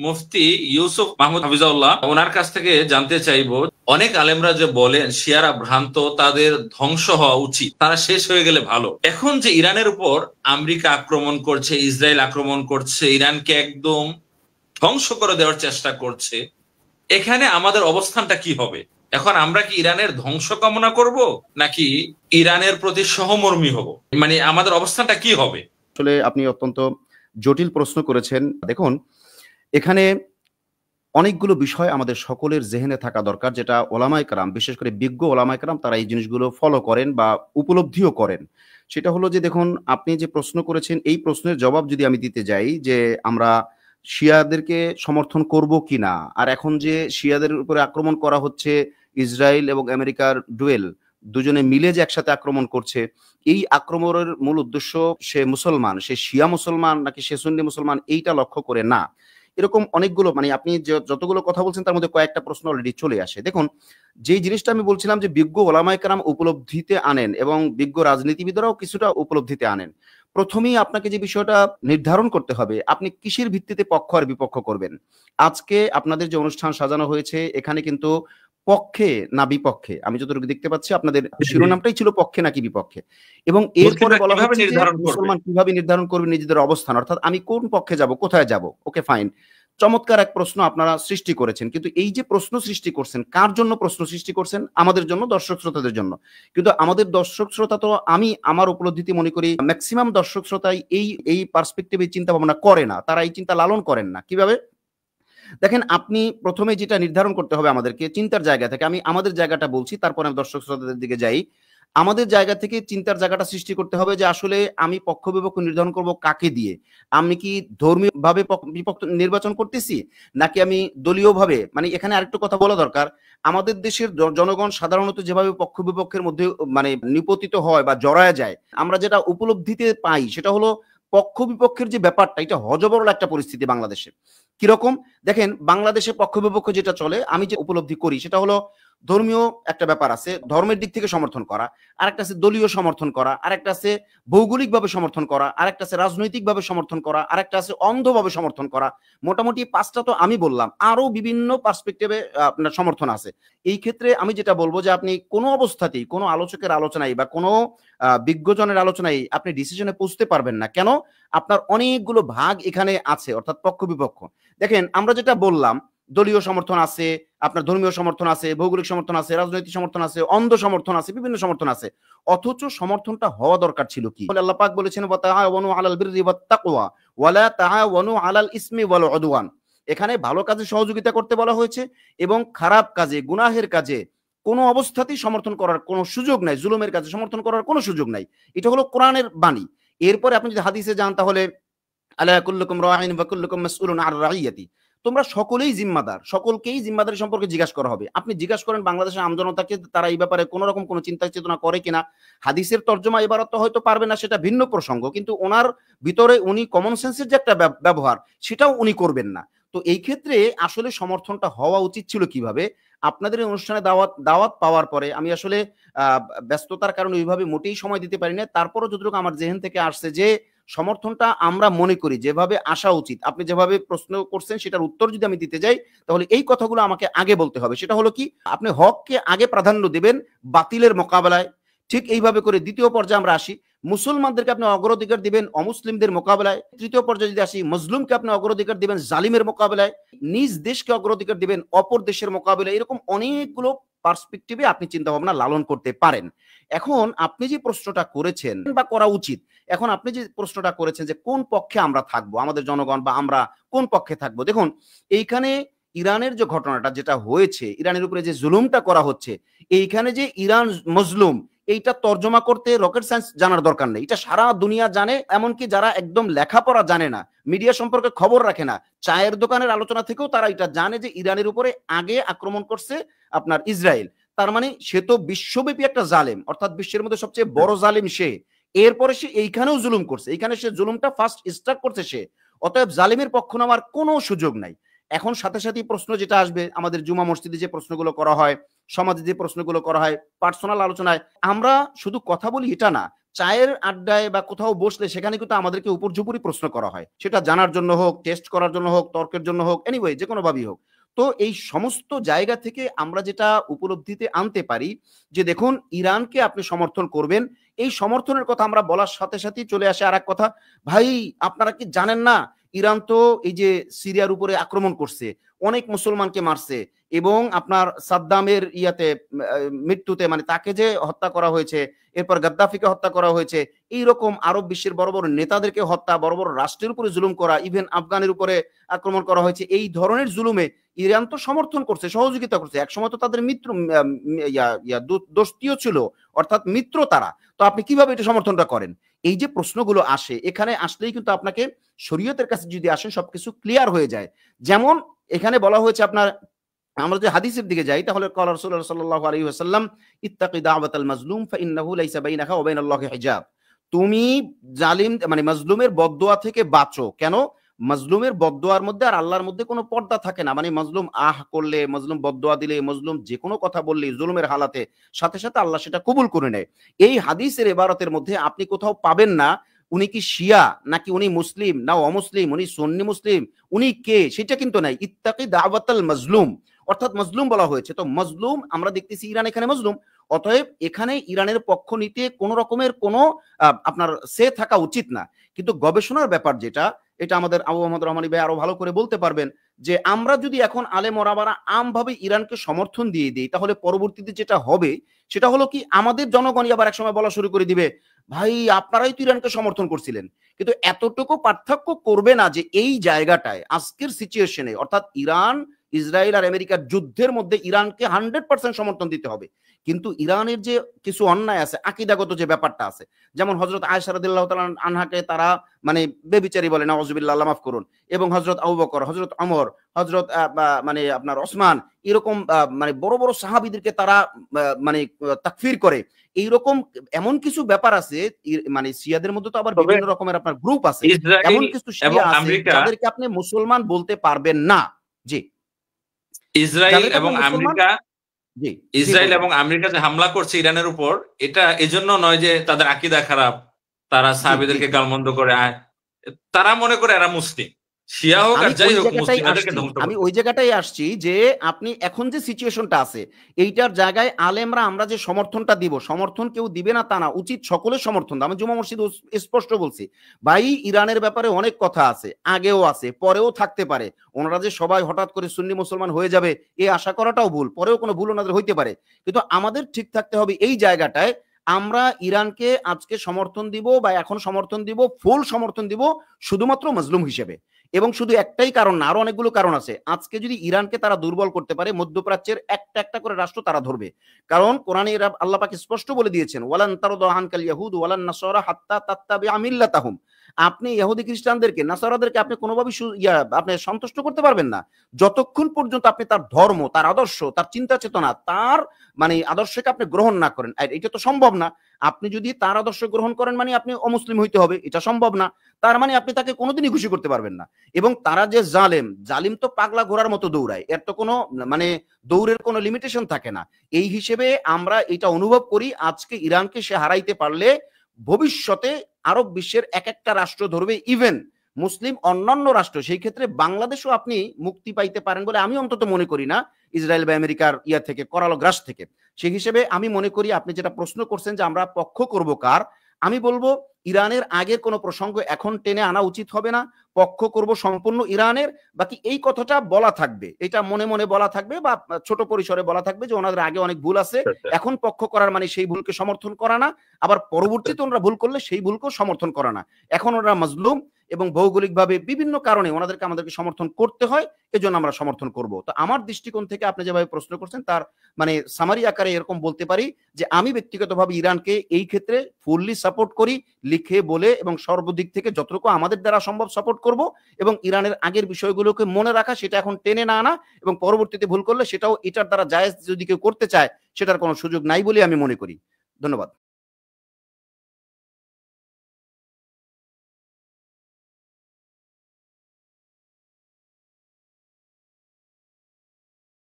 মুফতি ইউসুফ মাহমুদ হাফিজাউল্লাহ, ওনার কাছ থেকে জানতে চাইবো, অনেক আলেমরা যে বলেন শিয়ারা ভ্রান্ত, তাদের ধ্বংস হওয়া উচিত, তারা শেষ হয়ে গেলে ভালো। এখন যে ইরানের উপর আমেরিকা আক্রমণ করছে, ইসরায়েল আক্রমণ করছে, ইরানকে একদম ধ্বংস করে দেওয়ার চেষ্টা করছে, এখানে আমাদের অবস্থানটা কি হবে? এখন আমরা কি ইরানের ধ্বংস কামনা করব, নাকি ইরানের প্রতি সহমর্মী হব? মানে আমাদের অবস্থানটা কি হবে? আসলে আপনি অত্যন্ত জটিল প্রশ্ন করেছেন। দেখুন, এখানে অনেকগুলো বিষয় আমাদের সকলের জেহেনে থাকা দরকার, যেটা ওলামায়ে কেরাম, বিশেষ করে বিজ্ঞ ওলামায়ে কেরাম, তারা এই জিনিসগুলো ফলো করেন বা উপলব্ধিও করেন। সেটা হলো যে, দেখুন, আপনি যে প্রশ্ন করেছেন, এই প্রশ্নের জবাব যদি আমি দিতে যাই যে আমরা শিয়াদেরকে সমর্থন করব কিনা, আর এখন যে শিয়াদের উপরে আক্রমণ করা হচ্ছে, ইসরায়েল এবং আমেরিকার ডুয়েল দুজনে মিলে যে একসাথে আক্রমণ করছে, এই আক্রমণের মূল উদ্দেশ্য সে মুসলমান, সে শিয়া মুসলমান নাকি সে সুন্নি মুসলমান, এইটা লক্ষ্য করে না। এরকম অনেকগুলো, মানে আপনি যতগুলো কথা বলছেন তার মধ্যে কয়েকটা প্রশ্ন অলরেডি চলে আসে। দেখুন, যেই জিনিসটা আমি বলছিলাম যে বিজ্ঞ ওলামায়ে কেরাম উপলব্ধিতে আনেন এবং বিজ্ঞ রাজনীতিবিদরাও কিছুটা উপলব্ধিতে আনেন। প্রথমেই আপনাকে যে বিষয়টা নির্ধারণ করতে হবে, আপনি কিসের ভিত্তিতে পক্ষ আর বিপক্ষ করবেন। আজকে আপনাদের যে অনুষ্ঠান সাজানো হয়েছে, এখানে কিন্তু পক্ষে না বিপক্ষে, আমি যতটুকু দেখতে পাচ্ছি আপনাদের শিরোনামটাই ছিল পক্ষে নাকি বিপক্ষে, এবং এরপরে বলা হচ্ছে যে মুসলমান কিভাবে নির্ধারণ করবে নিজেদের অবস্থান, অর্থাৎ আমি কোন পক্ষে যাব, কোথায় যাব। ওকে, ফাইন, চমৎকার এক প্রশ্ন আপনারা সৃষ্টি করেছেন, কিন্তু এই যে প্রশ্ন সৃষ্টি করছেন, কার জন্য প্রশ্ন সৃষ্টি করছেন? আমাদের জন্য, দর্শক শ্রোতাদের জন্য। কিন্তু আমাদের দর্শক শ্রোতা তো, আমি আমার উপলব্ধিতে মনে করি ম্যাক্সিমাম দর্শক শ্রোতাই এই পার্সপেক্টিভে চিন্তা ভাবনা করে না, তারা এই চিন্তা লালন করেন না। কিভাবে? দেখেন, আপনি প্রথমে যেটা নির্ধারণ করতে হবে আমাদেরকে চিন্তার জায়গা থেকে, আমি আমাদের জায়গাটা বলছি, তারপরে আমি দর্শক শ্রোতাদের দিকে যাই। আমাদের জায়গা থেকে চিন্তার জায়গাটা সৃষ্টি করতে হবে যে আসলে আমি পক্ষ বিপক্ষ নির্ধারণ করব কাকে দিয়ে। আমি কি ধর্মীয় ভাবে বিপক্ষ নির্বাচন করতেছি, নাকি আমি দলীয় ভাবে? মানে এখানে আরেকটু কথা বলা দরকার, আমাদের দেশের জনগণ সাধারণত যেভাবে পক্ষ বিপক্ষের মধ্যে মানে নিপতিত হয় বা জড়ায় যায়, আমরা যেটা উপলব্ধিতে পাই সেটা হলো পক্ষ বিপক্ষের যে ব্যাপারটা, এটা হযবরল একটা পরিস্থিতি বাংলাদেশে। কিরকম? দেখেন, বাংলাদেশে পক্ষ বিপক্ষ যেটা চলে, আমি যে উপলব্ধি করি সেটা হলো ধর্মীয় একটা ব্যাপার আছে, ধর্মের দিক থেকে সমর্থন করা, আরেকটা আছে দলীয় সমর্থন করা, আরেকটা আছে ভৌগোলিকভাবে সমর্থন করা, আরেকটা আছে রাজনৈতিকভাবে সমর্থন করা, আরেকটা আছে অন্ধভাবে সমর্থন করা। মোটামুটি পাঁচটা তো আমি বললাম, আরো বিভিন্ন পার্সপেক্টিভে আপনার সমর্থন আছে। এই ক্ষেত্রে আমি যেটা বলবো যে আপনি কোনো অবস্থাতেই কোনো আলোচকের আলোচনায় বা কোনো বিজ্ঞজনের আলোচনায় আপনি ডিসিশনে পৌঁছতে পারবেন না। কেন? আপনার অনেকগুলো ভাগ এখানে আছে, অর্থাৎ পক্ষ বিপক্ষ। দেখেন, আমরা যেটা বললাম, দলীয় সমর্থন আছে, আপনার ধর্মীয় সমর্থন আছে, ভৌগোলিক সমর্থন আছে, রাজনৈতিক সমর্থন আছে, অন্ধ সমর্থন আছে, বিভিন্ন সমর্থন আছে। অথচ সমর্থনটা হওয়া দরকার ছিল কি? আল্লাহ পাক বলেছেন, ওয়া তাআওয়ানু আলাল বিররি ওয়াত তাকওয়া ওয়া লা তাআওয়ানু আলাল ইসমি ওয়াল উদওয়ান। এখানে ভালো কাজে সহযোগিতা করতে বলা হয়েছে এবং খারাপ কাজে, গুনাহের কাজে কোনো অবস্থাতেই সমর্থন করার কোনো সুযোগ নাই, জুলুমের কাজে সমর্থন করার কোনো সুযোগ নাই। এটা হলো কোরআনের বাণী। এরপরে আপনি যদি হাদিসে যান, তাহলে আলা কুল্লুকুম রাঈন ওয়া কুল্লুকুম মাসউলুন আন রাইয়াতি, তোমরা সকলেই জিম্মাদার, সকলকেই জিম্মাদারি সম্পর্কে জিজ্ঞাসা করা হবে। আপনি জিজ্ঞাসা করেন বাংলাদেশের আমজনতাকে তারা এই ব্যাপারে কোন রকম কোন চিন্তা চেতনা করে কিনা। হাদিসের তর্জমা এবার তো হয়তো পারবে না, সেটা ভিন্ন প্রসঙ্গ, কিন্তু ওনার ভিতরে উনি কমন সেন্সের যে একটা ব্যবহার, সেটাও উনি করবেন না। তো এই ক্ষেত্রে আসলে সমর্থনটা হওয়া উচিত ছিল কিভাবে? আপনাদের এই অনুষ্ঠানে দাওয়াত পাওয়ার পরে আমি আসলে ব্যস্ততার কারণে ওইভাবে মোটেই সময় দিতে পারি না, তারপরও যতটুকু আমার জেহেন থেকে আসছে যে সমর্থনটা আমরা মনে করি যেভাবে আসা উচিত, আপনি যেভাবে প্রশ্ন করছেন সেটার উত্তর যদি আমি দিতে যাই, তাহলে এই কথাগুলো আমাকে আগে বলতে হবে। সেটা হলো কি, আপনি হককে আগে প্রাধান্য দেবেন বাতিলের মোকাবেলায়। ঠিক এইভাবে করে দ্বিতীয় পর্যায়ে আমরা আসি, মুসলমানদেরকে আপনি অগ্রাধিকার দিবেন অমুসলিমদের মোকাবেলায়। তৃতীয় পর্যায়ে যদি আসি, মজলুমকে আপনি অগ্রাধিকার দিবেন জালিমের মোকাবেলায়। নিজ দেশকে অগ্রাধিকার দিবেন অপর দেশের মোকাবেলায়। এরকম অনেকগুলো পার্সপেক্টিভে আপনি চিন্তা ভাবনা লালন করতে পারেন। এখন আপনি যে প্রশ্নটা করেছেন বা করা উচিত, এখন আপনি যে প্রশ্নটা করেছেন যে কোন পক্ষে আমরা থাকবো, আমাদের জনগণ বা আমরা কোন পক্ষে থাকবো, দেখুন এইখানে ইরানের যে ঘটনাটা যেটা হয়েছে, ইরানের উপরে যে জুলুমটা করা হচ্ছে, এইখানে যে ইরান মজলুম, এইটা তর্জমা করতে রকেট সায়েন্স জানার দরকার নেই, এটা সারা দুনিয়া জানে। এমনকি যারা একদম লেখাপড়া জানে না, মিডিয়া সম্পর্কে খবর রাখে না, চায়ের দোকানের আলোচনা থেকেও তারা এটা জানে যে ইরানের উপরে আগে আক্রমণ করছে আপনার ইসরায়েল। তার মানে সে তো বিশ্বব্যাপী একটা জালেম, অর্থাৎ বিশ্বের মধ্যে সবচেয়ে বড় জালেম সে। এরপরে সে এইখানেও জুলুম করছে, এইখানে সে জুলুমটা ফার্স্ট স্টার্ট করছে সে। অতএব জালিমের পক্ষ নেওয়ার কোনো সুযোগ নাই। এখন সাথে সাথে প্রশ্ন যেটা আসবে, আমাদের জুমা মসজিদে যে প্রশ্নগুলো করা হয়, সমাজে যে প্রশ্নগুলো করা হয়, পার্সোনাল আলোচনায় আমরা শুধু কথা বলি এটা না, চায়ের আড্ডায় বা কোথাও বসলে সেখানে কিন্তু আমাদেরকে উপর্যুপরি প্রশ্ন করা হয়, সেটা জানার জন্য হোক, টেস্ট করার জন্য হোক, তর্কের জন্য হোক, এনিওয়ে যে কোনোভাবেই হোক। তো এই সমস্ত জায়গা থেকে আমরা যেটা উপলব্ধিতে আনতে পারি যে দেখুন, ইরানকে আপনি সমর্থন করবেন, এই সমর্থনের কথা আমরা বলার সাথে সাথেই চলে আসে আর এক কথা, ভাই আপনারা কি জানেন না ইরান তো এই যে সিরিয়ার উপরে আক্রমণ করছে, অনেক মুসলমানকে মারছে, এবং আপনার সাদ্দামের মৃত্যুতে মানে তাকে যে হত্যা করা হয়েছে, এরপর গাদ্দাফিকে হত্যা করা হয়েছে, এইরকম আরব বিশ্বের বড় বড় নেতাদেরকে হত্যা, বড় বড় রাষ্ট্রের উপরে জুলুম করা, ইভেন আফগানের উপরে আক্রমণ করা হয়েছে, এই ধরনের জুলুমে ইরান তো সমর্থন করছে, সহযোগিতা করছে, একসময় তো তাদের মিত্র দোস্তিও ছিল, অর্থাৎ মিত্র তারা। তো আপনি কিভাবে এটা সমর্থনটা করেন? এই যে প্রশ্নগুলো আসে, এখানে আসলেই কিন্তু আপনাকে শরীয়তের কাছে যদি আসেন সবকিছু ক্লিয়ার হয়ে যায়। যেমন এখানে বলা হয়েছে আপনার, আমরা যদি হাদিসের দিকে যাই তাহলে ক্বালা রাসূলুল্লাহ সাল্লাল্লাহু আলাইহি ওয়াসাল্লাম ইত্তাকি দাওয়াতাল মাজলুম ফাইন্নাহু লাইসা বাইনাহা ওয়া বাইনাল্লাহি হিজাব। তুমি জালিম মানে মাজলুমের বদদোয়া থেকে বাঁচো। কেন? মাজলুমের বদদোয়ার মধ্যে আর আল্লাহর মধ্যে কোনো পর্দা থাকে না। মানে মাজলুম আহ করলে, মাজলুম বদদোয়া দিলে, মাজলুম যে কোনো কথা বললে জুলুমের হালাতে সাথে সাথে আল্লাহ সেটা কবুল করে নেয়। এই হাদিসের ইবারতের মধ্যে আপনি কোথাও পাবেন না উনি কি শিয়া নাকি উনি মুসলিম না অমুসলিম, উনি সুন্নি মুসলিম, উনি কে, সেটা কিন্তু নাই। ইত্তাকি দাওয়াতাল মাজলুম, অর্থাৎ মজলুম বলা হয়েছে। তো মজলুম আমরা দেখতেছি ইরান এখানে মজলুম, অতএব এখানে ইরানের পক্ষ নিতে কোন রকমের কোনো আপনার সে থাকা উচিত না। কিন্তু গবেষণার ব্যাপার যেটা, এটা আমাদের আবু মোহাম্মদ রহমানী ভাই আরো ভালো করে বলতে পারবেন, যে আমরা যদি এখন আলেম ওলামারা আমভাবে ইরানকে সমর্থন দিয়ে দিই, তাহলে পরবর্তীতে যেটা হবে সেটা হলো কি, আমাদের জনগণই আবার একসময় বলা শুরু করে দিবে, ভাই আপনারাই তো ইরানকে সমর্থন করছিলেন। কিন্তু এতটুকু পার্থক্য করবে না যে এই জায়গাটায় আজকের সিচুয়েশনে, অর্থাৎ ইরান ইসরায়েল আর আমেরিকার যুদ্ধের মধ্যে ইরানকে 100% সমর্থন দিতে হবে। কিন্তু ইরানের যে কিছু অন্যায় আছে, আকীদাগত যে ব্যাপারটা আছে, যেমন হযরত আয়েশা রাদিয়াল্লাহু তাআলা আনহাকে তারা মানে বেবিচারী বলে, নাউযুবিল্লাহ, আল্লাহ মাফ করুন, এবং হযরত আবু বকর, হযরত ওমর, হযরত মানে আপনার ওসমান, এরকম মানে বড় বড় সাহাবীদেরকে তারা মানে তাকফির করে। এইরকম এমন কিছু ব্যাপার আছে, মানে শিয়াদের মধ্যে তো আবার তবে বিভিন্ন রকমের আপনার গ্রুপ আছে, এমন ইসরায়েল কিছু এবং শিয়া আছে আমেরিকা, যাদেরকে আপনি মুসলমান বলতে পারবেন না। জি, ইসরায়েল যাদেরকে এবং আপনি মুসলমান, আমেরিকা জি, জি ইসরায়েল বলবেন। এবং আমেরিকা যে হামলা করছে ইরানের উপর, এটা এজন্য নয় যে তাদের আকীদা খারাপ, তারা জি, জি, সাহাবীদেরকে জি। গালমন্দ করে তারা মনে করে এরা মুসলিম, শিয়া হোক আর আমি যাই ওই হোক জায়গাটাই মুসলিম, এদেরকে আসছি, ধ্বংস আমি করতে। ওই জায়গাটাই আসছি যে আপনি এখন যে সিচুয়েশনটা আছে, এইটার জায়গায় আলেমরা আমরা যে সমর্থনটা দিব, সমর্থন কেউ দিবে না তা না, উচিত সকলের সমর্থন দেওয়া। আমি জুমা মসজিদ স্পষ্ট বলছি, ভাই ইরানের ব্যাপারে অনেক কথা আছে, আগেও আছে, পরেও থাকতে পারে। ওনারা যে সবাই হঠাৎ করে সুন্নি মুসলমান হয়ে যাবে এই আশা করাটাও ভুল, পরেও কোনো ভুল ওনাদের হইতে পারে। কিন্তু আমাদের ঠিক থাকতে হবে এই জায়গাটায়, আমরা ইরানকে আজকে সমর্থন দিব বা এখন সমর্থন দিব, ফুল সমর্থন দিব শুধুমাত্র মজলুম হিসেবে। এবং শুধু একটাই কারণ না, আরো অনেকগুলো কারণ আছে। আজকে যদি ইরানকে তারা দুর্বল করতে পারে, মধ্যপ্রাচ্যের একটা একটা করে রাষ্ট্র তারা ধরবে। কারণ কোরআনে আল্লাহ পাক স্পষ্ট বলে দিয়েছেন, ওয়ালান তারদা আনকাল ইয়াহুদ ওয়ালান নাসারা হাত্তা তাত্তাবিআ মিল্লাতাহুম। আপনি ইহুদি খ্রিস্টানদেরকে, নাসারাদেরকে আপনি কোনোভাবেই আপনি সন্তুষ্ট করতে পারবেন না যতক্ষণ পর্যন্ত আপনি তার ধর্ম, তার আদর্শ, তার চিন্তা চেতনা, তার মানে আদর্শকে আপনি গ্রহণ না করেন। আর এটা তো সম্ভব না। আপনি যদি তার আদর্শ গ্রহণ করেন মানে আপনি অমুসলিম হইতে হবে, এটা সম্ভব না। তার মানে আপনি তাকে কোনোদিনই খুশি করতে পারবেন না। এবং তারা যে জালিম তো পাগলা ঘোড়ার মতো দৌড়ায়, এর তো কোনো মানে দৌড়ের কোনো লিমিটেশন থাকে না। এই হিসেবে আমরা এটা অনুভব করি, আজকে ইরানকে সে হারাইতে পারলে ভবিষ্যতে আরব বিশ্বের এক একটা রাষ্ট্র ধরবে, ইভেন মুসলিম অন্যান্য রাষ্ট্র, সেই ক্ষেত্রে বাংলাদেশও আপনি মুক্তি পাইতে পারেন বলে আমি অন্তত মনে করি না, ইসরায়েল বা আমেরিকার থেকে, করালো গ্রাস থেকে। সেই হিসেবে আমি মনে করি আপনি যেটা প্রশ্ন করছেন যে আমরা পক্ষ করব কার, আমি বলবো ইরানের আগের কোনো প্রসঙ্গ এখন টেনে আনা উচিত হবে না, পক্ষ করব সম্পূর্ণ ইরানের। বাকি এই কথাটা বলা থাকবে, এটা মনে মনে বলা থাকবে বা ছোট পরিসরে বলা থাকবে যে ওনাদের আগে অনেক ভুল আছে, এখন পক্ষ করার মানে সেই ভুলকে সমর্থন করা না, আবার পরবর্তীতে ওনারা ভুল করলে সেই ভুলকেও সমর্থন করা না। এখন ওনারা মজলুম এবং ভৌগোলিকভাবে বিভিন্ন কারণে আমাদেরকে সমর্থন করতে হয়, এজন্য আমরা সমর্থন করব। তো আমার দৃষ্টিকোণ থেকে আপনি যেভাবে প্রশ্ন করছেন তার মানে সামারি আকারে এরকম বলতে পারি যে আমি ব্যক্তিগতভাবে ইরানকে এই ক্ষেত্রে ফুললি সাপোর্ট করি, লিখে বলে এবং সর্বদিক থেকে যতটুকু আমাদের দ্বারা সম্ভব সাপোর্ট করব। এবং ইরানের আগের বিষয়গুলোকে মনে রাখা, সেটা এখন টেনে না আনা, এবং পরবর্তীতে ভুল করলে সেটাও এটার দ্বারা জায়েজ যদি কেউ করতে চায় সেটার কোনো সুযোগ নাই বলে আমি মনে করি। ধন্যবাদ।